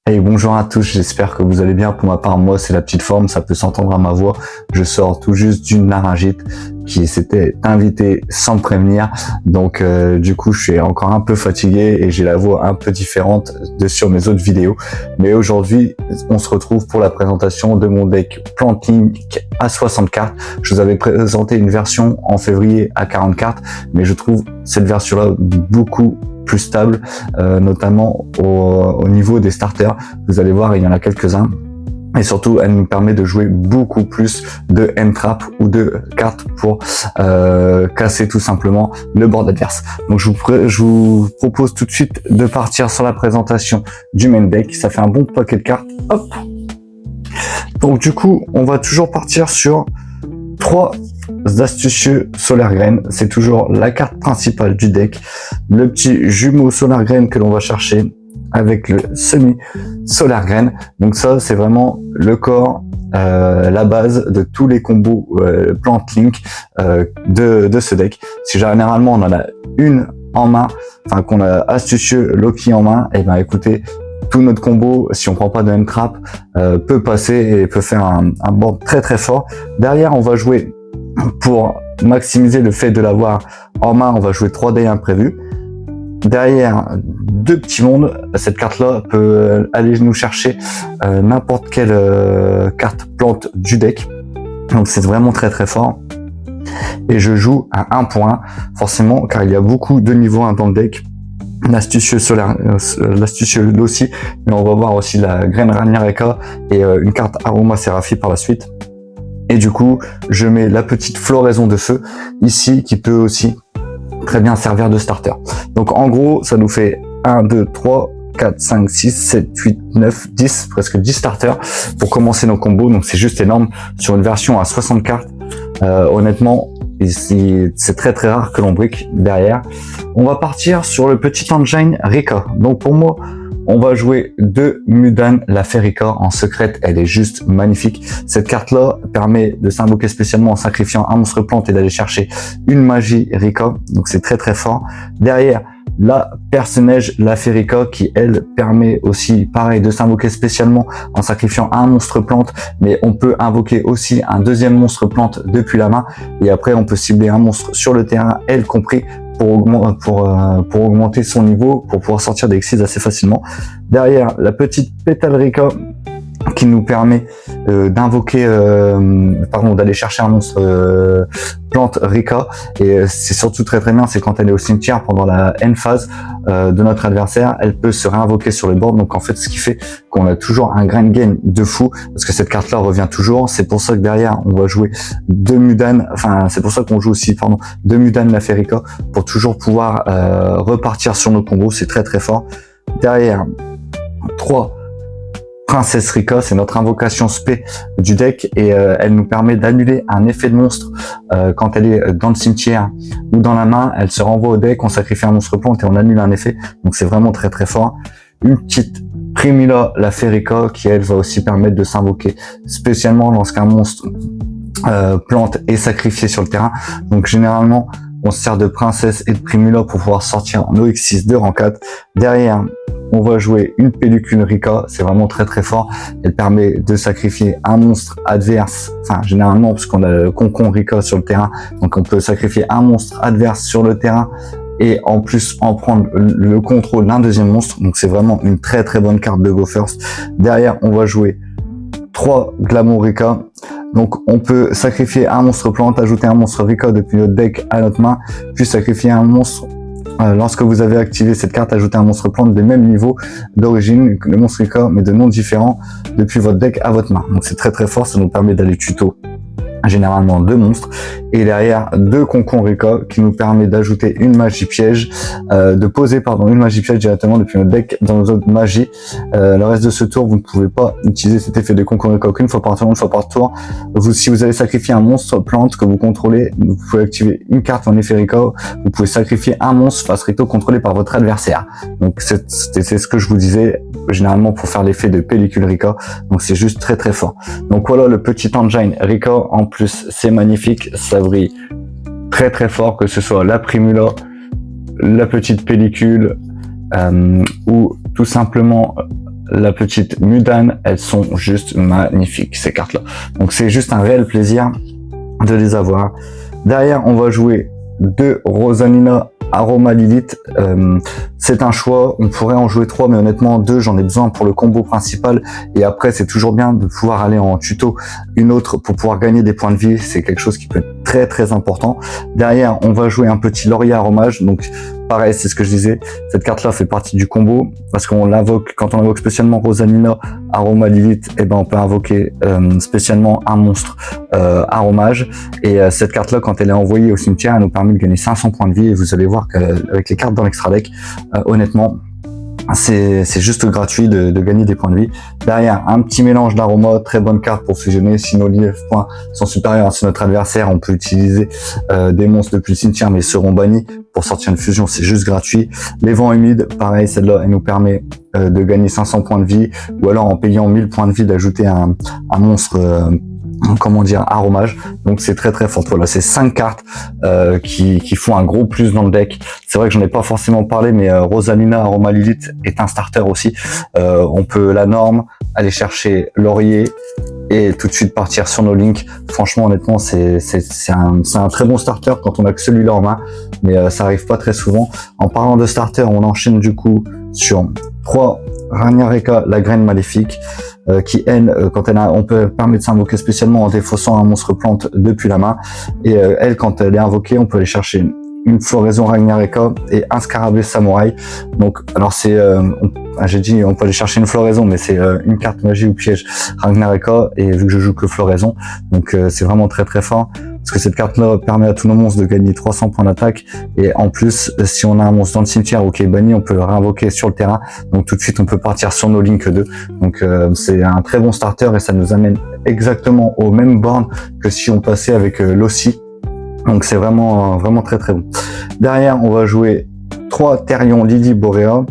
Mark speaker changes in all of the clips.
Speaker 1: Hey, bonjour à tous, j'espère que vous allez bien. Pour ma part, moi c'est la petite forme, ça peut s'entendre à ma voix. Je sors tout juste d'une laryngite qui s'était invitée sans me prévenir. Donc du coup je suis encore un peu fatigué et j'ai la voix un peu différente de sur mes autres vidéos. Mais aujourd'hui on se retrouve pour la présentation de mon deck Plantlink à 60 cartes. Je vous avais présenté une version en février à 40 cartes, mais je trouve cette version là beaucoup plus stable, notamment au niveau des starters. Vous allez voir, il y en a quelques-uns. Et surtout, elle nous permet de jouer beaucoup plus de end-trap ou de cartes pour casser tout simplement le board adverse. Donc je vous propose tout de suite de partir sur la présentation du main deck. Ça fait un bon paquet de cartes. Hop. Donc du coup, on va toujours partir sur 3 astucieux Solar Grain. C'est toujours la carte principale du deck. Le petit jumeau Solar Grain que l'on va chercher avec le semi Solar Grain. Donc ça, c'est vraiment le corps, la base de tous les combos Plantlink de ce deck. Si généralement on en a une en main, enfin qu'on a astucieux Loki en main, et ben écoutez, tout notre combo, si on prend pas de M-Trap, peut passer et peut faire un board très très fort. Derrière, on va jouer, pour maximiser le fait de l'avoir en main, on va jouer 3 dés imprévus. Derrière, 2 petits mondes. Cette carte-là peut aller nous chercher n'importe quelle carte plante du deck. Donc c'est vraiment très très fort. Et je joue à 1 point, forcément, car il y a beaucoup de niveaux 1 dans le deck. L'astucieux l'astucieux aussi, mais on va voir aussi la graine Ranireka et une carte Aroma Seraphie par la suite. Et du coup, je mets la petite floraison de feu ici qui peut aussi très bien servir de starter. Donc en gros, ça nous fait 1, 2, 3, 4, 5, 6, 7, 8, 9, 10, presque 10 starters pour commencer nos combos. Donc c'est juste énorme sur une version à 60 cartes. Honnêtement, c'est très très rare que l'on brique derrière. On va partir sur le petit engine Rika. Donc pour moi, on va jouer 2 Mudan la Rika en secrète. Elle est juste magnifique. Cette carte là permet de s'invoquer spécialement en sacrifiant un monstre plante et d'aller chercher une magie Rika. Donc c'est très très fort. Derrière, la personnage la Rika qui elle permet aussi pareil de s'invoquer spécialement en sacrifiant un monstre plante, mais on peut invoquer aussi un deuxième monstre plante depuis la main et après on peut cibler un monstre sur le terrain, elle compris, pour augmenter son niveau, pour pouvoir sortir des exils assez facilement. Derrière, la petite Pétale Rika qui nous permet d'invoquer, d'aller chercher un monstre plante Rika, et c'est surtout très très bien, c'est quand elle est au cimetière pendant la end phase de notre adversaire, elle peut se réinvoquer sur le board. Donc en fait, ce qui fait qu'on a toujours un grand gain de fou, parce que cette carte là revient toujours. C'est pour ça que derrière on va jouer 2 Mudan, enfin c'est pour ça qu'on joue aussi 2 Mudan la Rika pour toujours pouvoir repartir sur nos combos. C'est très très fort. Derrière, 3 Princesse Rika, c'est notre invocation spé du deck et elle nous permet d'annuler un effet de monstre quand elle est dans le cimetière ou dans la main. Elle se renvoie au deck, on sacrifie un monstre plante et on annule un effet. Donc c'est vraiment très très fort. Une petite Primula la Rika qui elle va aussi permettre de s'invoquer spécialement lorsqu'un monstre plante est sacrifié sur le terrain. Donc généralement on se sert de Princesse et de Primula pour pouvoir sortir en OX6 de rang 4. Derrière, on va jouer une pellicule Rika, c'est vraiment très très fort. Elle permet de sacrifier un monstre adverse, enfin généralement parce qu'on a le concon Rika sur le terrain, donc on peut sacrifier un monstre adverse sur le terrain et en plus en prendre le contrôle d'un deuxième monstre. Donc c'est vraiment une très très bonne carte de Go First. Derrière, on va jouer 3 Glamour Rika. Donc on peut sacrifier un monstre plante, ajouter un monstre Rika depuis notre deck à notre main, puis sacrifier un monstre. Lorsque vous avez activé cette carte, ajoutez un monstre plante des mêmes niveaux d'origine que le monstre Rika, mais de noms différents depuis votre deck à votre main. Donc c'est très très fort, ça nous permet d'aller tuto généralement 2 monstres, et derrière 2 concons Rika qui nous permet d'ajouter une magie piège, de poser une magie piège directement depuis notre deck dans nos autres magies. Le reste de ce tour, vous ne pouvez pas utiliser cet effet de concon Rika qu'une fois par tour, si vous allez sacrifier un monstre plante que vous contrôlez, vous pouvez activer une carte en effet Rika, vous pouvez sacrifier un monstre face Rika contrôlé par votre adversaire. Donc c'est ce que je vous disais, généralement pour faire l'effet de pellicule Rika. Donc c'est juste très très fort. Donc voilà le petit engine Rika. En plus c'est magnifique, ça brille très très fort, que ce soit la Primula, la petite pellicule ou tout simplement la petite Mudan, elles sont juste magnifiques ces cartes-là. Donc c'est juste un réel plaisir de les avoir. Derrière, on va jouer 2 Rosalina Aroma Lilith. C'est un choix, on pourrait en jouer 3, mais honnêtement 2 j'en ai besoin pour le combo principal, et après c'est toujours bien de pouvoir aller en tuto une autre pour pouvoir gagner des points de vie, c'est quelque chose qui peut être très important. Derrière, on va jouer un petit Laurier Aromage, donc pareil, c'est ce que je disais, cette carte là fait partie du combo parce qu'on l'invoque, quand on invoque spécialement Rosalina Aroma Lilith, et ben on peut invoquer spécialement un monstre Aromage, et cette carte là, quand elle est envoyée au cimetière, elle nous permet de gagner 500 points de vie, et vous allez voir qu'avec les cartes dans l'extra deck, honnêtement c'est juste gratuit de gagner des points de vie. Derrière, un petit mélange d'aroma, très bonne carte pour fusionner. Si nos lieux points sont supérieurs à ceux de notre adversaire, on peut utiliser des monstres depuis le cimetière, mais ils seront bannis. Pour sortir une fusion, c'est juste gratuit. Les vents humides, pareil, celle-là, elle nous permet de gagner 500 points de vie, ou alors en payant 1000 points de vie d'ajouter un monstre comment dire, aromage. Donc c'est très fort. Voilà, c'est 5 cartes qui font un gros plus dans le deck. C'est vrai que j'en ai pas forcément parlé, mais Rosalina Aroma Lilith est un starter aussi. On peut la norme, aller chercher Laurier et tout de suite partir sur nos links. Franchement, honnêtement, c'est un très bon starter quand on a que celui-là en main, mais ça arrive pas très souvent. En parlant de starter, on enchaîne du coup sur 3 Ragnareka, la graine maléfique, qui elle, quand elle a, on peut permettre de s'invoquer spécialement en défaussant un monstre plante depuis la main, et elle, quand elle est invoquée, on peut aller chercher une floraison Ragnareka et un scarabée samouraï. Donc alors c'est j'ai dit on peut aller chercher une floraison, mais c'est une carte magie ou piège Ragnareka, et vu que je joue que floraison, donc c'est vraiment très fort, parce que cette carte là permet à tous nos monstres de gagner 300 points d'attaque, et en plus si on a un monstre dans le cimetière ou qui est banni, on peut le réinvoquer sur le terrain, donc tout de suite on peut partir sur nos Link 2. Donc c'est un très bon starter, et ça nous amène exactement aux mêmes bornes que si on passait avec l'Ossi. Donc c'est vraiment très bon. Derrière, on va jouer 3 Therion Lily Borea,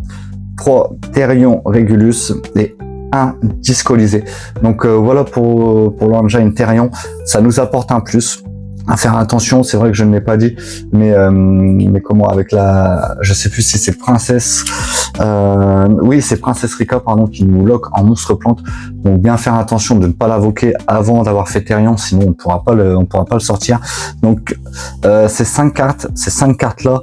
Speaker 1: 3 Therion Regulus et un Discolisé. Donc voilà pour l'engine Therion, ça nous apporte un plus. À faire attention, c'est vrai que je ne l'ai pas dit, mais comment, avec la, je sais plus si c'est Princesse, oui c'est Princesse Rika pardon, qui nous lock en monstre plante, donc bien faire attention de ne pas l'invoquer avant d'avoir fait Therion, sinon on pourra pas le sortir. Donc ces 5 cartes là,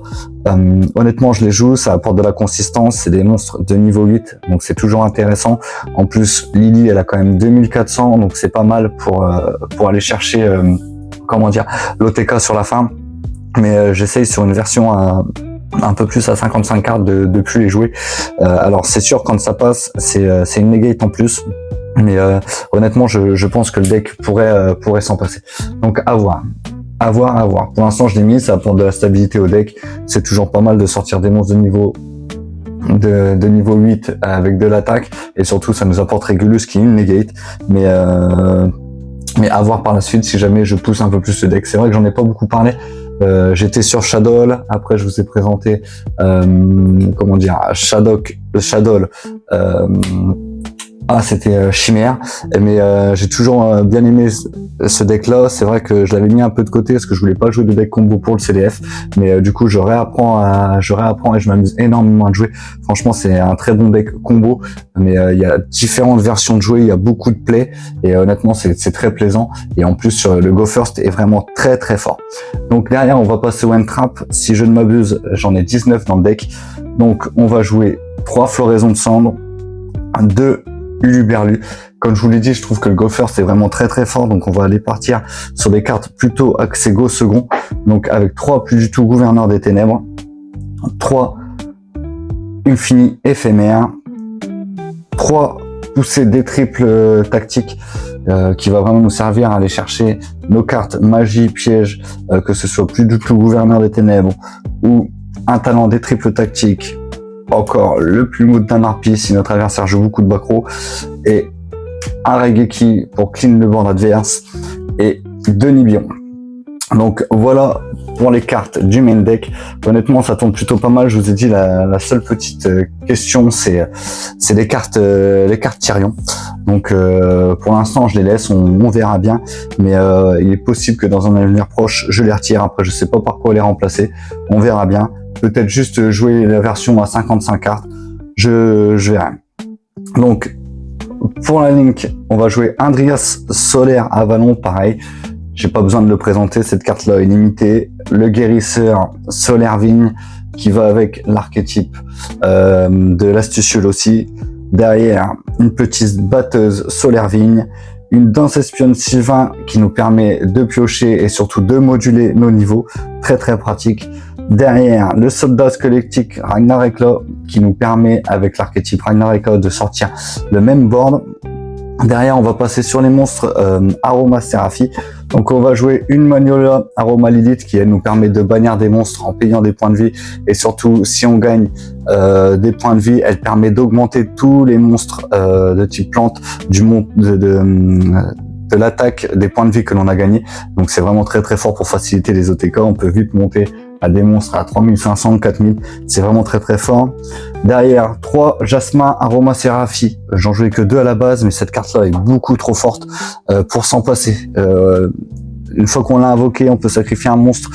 Speaker 1: honnêtement je les joue, ça apporte de la consistance, c'est des monstres de niveau 8, donc c'est toujours intéressant. En plus Lily elle a quand même 2400, donc c'est pas mal pour aller chercher comment dire, l'OTK sur la fin, mais j'essaye sur une version un peu plus à 55 cartes de plus les jouer. Alors c'est sûr, quand ça passe, c'est une negate en plus, mais honnêtement je pense que le deck pourrait s'en passer. Donc à voir. Pour l'instant je l'ai mis, ça apporte de la stabilité au deck, c'est toujours pas mal de sortir des monstres de niveau 8 avec de l'attaque, et surtout ça nous apporte Regulus qui est une negate, mais à voir par la suite si jamais je pousse un peu plus le deck. C'est vrai que j'en ai pas beaucoup parlé. J'étais sur Shadow, après je vous ai présenté comment dire, Shadow, c'était Chimère, mais j'ai toujours bien aimé ce deck là. C'est vrai que je l'avais mis un peu de côté parce que je voulais pas jouer de deck combo pour le CDF, mais du coup je réapprends et je m'amuse énormément à jouer. Franchement c'est un très bon deck combo, mais il y a différentes versions de jouer, il y a beaucoup de play, et honnêtement c'est très plaisant, et en plus le Go First est vraiment très fort. Donc derrière on va passer au End Trap, si je ne m'abuse j'en ai 19 dans le deck. Donc on va jouer 3 Floraisons de Cendre, 2 Uluberlu. Comme je vous l'ai dit, je trouve que le Go First est vraiment très fort, donc on va aller partir sur des cartes plutôt axées Go second, donc avec 3 plus du tout Gouverneur des Ténèbres, 3 Infini Éphémère, 3 poussées des triples tactiques, qui va vraiment nous servir à aller chercher nos cartes magie, piège, que ce soit plus du tout Gouverneur des Ténèbres ou un talent des triples tactiques, encore le plus mood d'un harpie si notre adversaire joue beaucoup de backrow, et un Raigeki pour clean le board adverse, et 2 Nibion. Donc voilà pour les cartes du main deck. Honnêtement ça tombe plutôt pas mal. Je vous ai dit la seule petite question c'est les cartes Therion. Donc pour l'instant je les laisse, on verra bien, mais il est possible que dans un avenir proche je les retire. Après je sais pas par quoi les remplacer, on verra bien. Peut-être juste jouer la version à 55 cartes, je verrai. Donc, pour la Link, on va jouer Andreas Solaire Avalon, pareil. J'ai pas besoin de le présenter, cette carte-là est limitée. Le guérisseur Solaire Vigne, qui va avec l'archétype de l'astucieux aussi. Derrière, une petite batteuse Solaire Vigne, une danse espionne Sylvain qui nous permet de piocher et surtout de moduler nos niveaux, très très pratique. Derrière, le soldat squelettique Ragnarokla qui nous permet avec l'archétype Ragnarokla de sortir le même board. Derrière, on va passer sur les monstres Aroma Seraphie. Donc on va jouer une Magnolia Aroma Lilith qui elle nous permet de bannir des monstres en payant des points de vie, et surtout si on gagne des points de vie, elle permet d'augmenter tous les monstres de type plante du monde de l'attaque des points de vie que l'on a gagné. Donc c'est vraiment très très fort pour faciliter les OTK. On peut vite monter à des monstres à 3500, 4000, c'est vraiment très très fort. Derrière, 3 Jasmin Aroma Seraphie. J'en jouais que 2 à la base, mais cette carte-là est beaucoup trop forte pour s'en passer. Une fois qu'on l'a invoqué, on peut sacrifier un monstre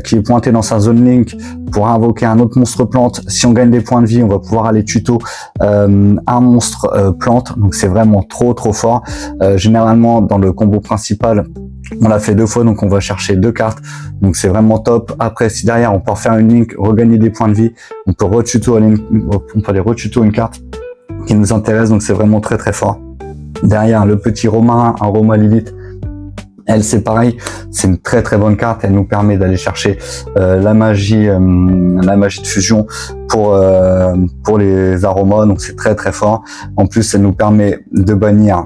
Speaker 1: qui est pointé dans sa zone link pour invoquer un autre monstre plante. Si on gagne des points de vie, on va pouvoir aller tuto un monstre plante. Donc c'est vraiment trop trop fort. Généralement, dans le combo principal, on l'a fait 2 fois, donc on va chercher 2 cartes. Donc c'est vraiment top. Après, si derrière on peut refaire une link, regagner des points de vie, on peut aller retuto une carte qui nous intéresse. Donc c'est vraiment très très fort. Derrière, le petit Romarin, Aroma Lilith. Elle, c'est pareil, c'est une très très bonne carte. Elle nous permet d'aller chercher la magie de fusion pour les aromas. Donc c'est très très fort. En plus, elle nous permet de bannir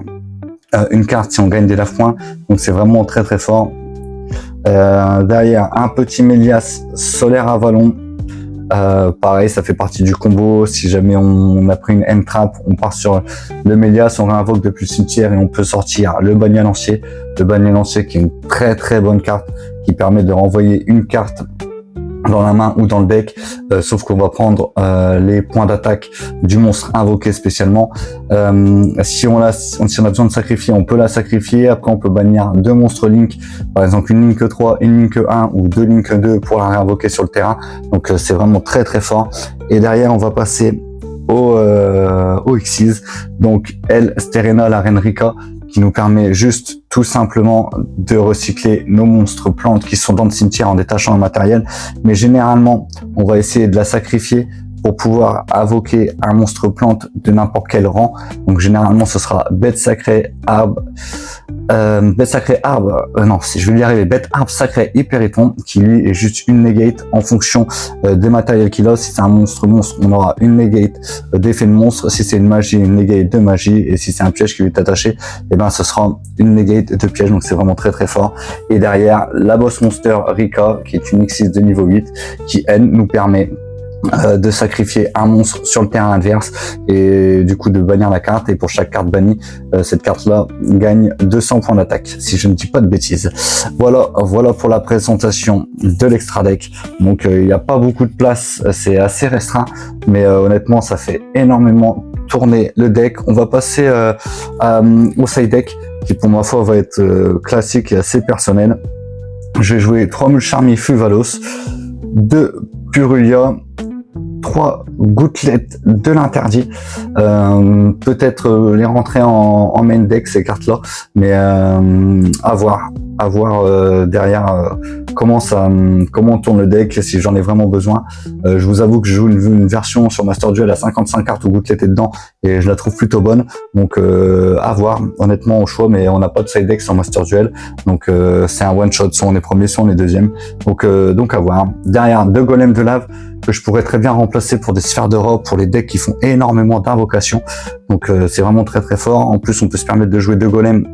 Speaker 1: une carte si on gagne des lave points. Donc c'est vraiment très très fort. Derrière, un petit Mélias Solaire Avalon. Pareil, ça fait partie du combo. Si jamais on a pris une M-Trap, on part sur le Mélias, on réinvoque depuis le cimetière et on peut sortir le Bannier Lancier. Le Bannier Lancier qui est une très très bonne carte qui permet de renvoyer une carte dans la main ou dans le deck, sauf qu'on va prendre les points d'attaque du monstre invoqué spécialement. Si on a besoin de sacrifier, on peut la sacrifier. Après, on peut bannir 2 monstres Link, par exemple une Link 3, une Link 1 ou 2 Link 2 pour la réinvoquer sur le terrain. Donc c'est vraiment très très fort. Et derrière, on va passer au Xyz. Donc elle, Sterena, la reine Rika, qui nous permet juste tout simplement de recycler nos monstres plantes qui sont dans le cimetière en détachant le matériel. Mais généralement, on va essayer de la sacrifier pour pouvoir invoquer un monstre plante de n'importe quel rang. Donc généralement, ce sera bête sacrée, arbre, je vais y arriver, bête arbre sacré Hyperiton, qui lui est juste une negate en fonction des matériels qu'il a. Si c'est un monstre, on aura une negate d'effet de monstre. Si c'est une magie, une negate de magie. Et si c'est un piège qui lui est attaché, eh ben ce sera une negate de piège. Donc c'est vraiment très très fort. Et derrière, la boss monster Rika, qui est une X6 de niveau 8, qui elle nous permet de sacrifier un monstre sur le terrain adverse et du coup de bannir la carte. Et pour chaque carte bannie, cette carte là gagne 200 points d'attaque, si je ne dis pas de bêtises. Voilà pour la présentation de l'extra deck. Donc il n'y a pas beaucoup de place, c'est assez restreint, mais honnêtement ça fait énormément tourner le deck. On va passer au side deck qui pour ma foi va être classique et assez personnel. Je vais jouer 3 Mulcharmy Fuvalos, 2 Purulia, 3 gouttelettes de l'interdit. Peut-être les rentrer en main deck ces cartes là, mais à voir derrière comment on tourne le deck, si j'en ai vraiment besoin. Je vous avoue que je joue une version sur Master Duel à 55 cartes où gouttelette est dedans et je la trouve plutôt bonne. Donc à voir honnêtement au choix, mais on n'a pas de side deck sur Master Duel, donc c'est un one shot, soit on est premier, soit on est deuxième. Donc à voir. Derrière, 2 golems de lave que je pourrais très bien remplacer pour des sphères de robe, pour les decks qui font énormément d'invocations. Donc c'est vraiment très très fort. En plus, on peut se permettre de jouer 2 golems,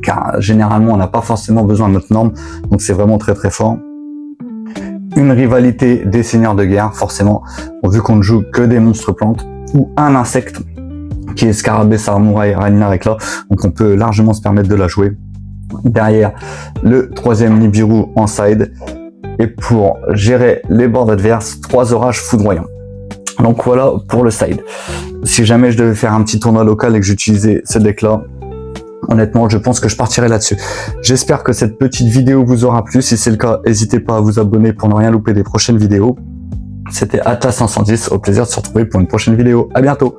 Speaker 1: car généralement on n'a pas forcément besoin de notre norme, donc c'est vraiment très très fort. Une rivalité des seigneurs de guerre, forcément, vu qu'on ne joue que des monstres plantes, ou un insecte qui est Scarabée, Samouraï, Ragnarokla, donc on peut largement se permettre de la jouer. Derrière, le 3e Nibiru en side, et pour gérer les boards adverses, 3 orages foudroyants. Donc voilà pour le side. Si jamais je devais faire un petit tournoi local et que j'utilisais ce deck là, honnêtement je pense que je partirai là-dessus. J'espère que cette petite vidéo vous aura plu. Si c'est le cas, n'hésitez pas à vous abonner pour ne rien louper des prochaines vidéos. C'était Atlas 510, au plaisir de se retrouver pour une prochaine vidéo. À bientôt.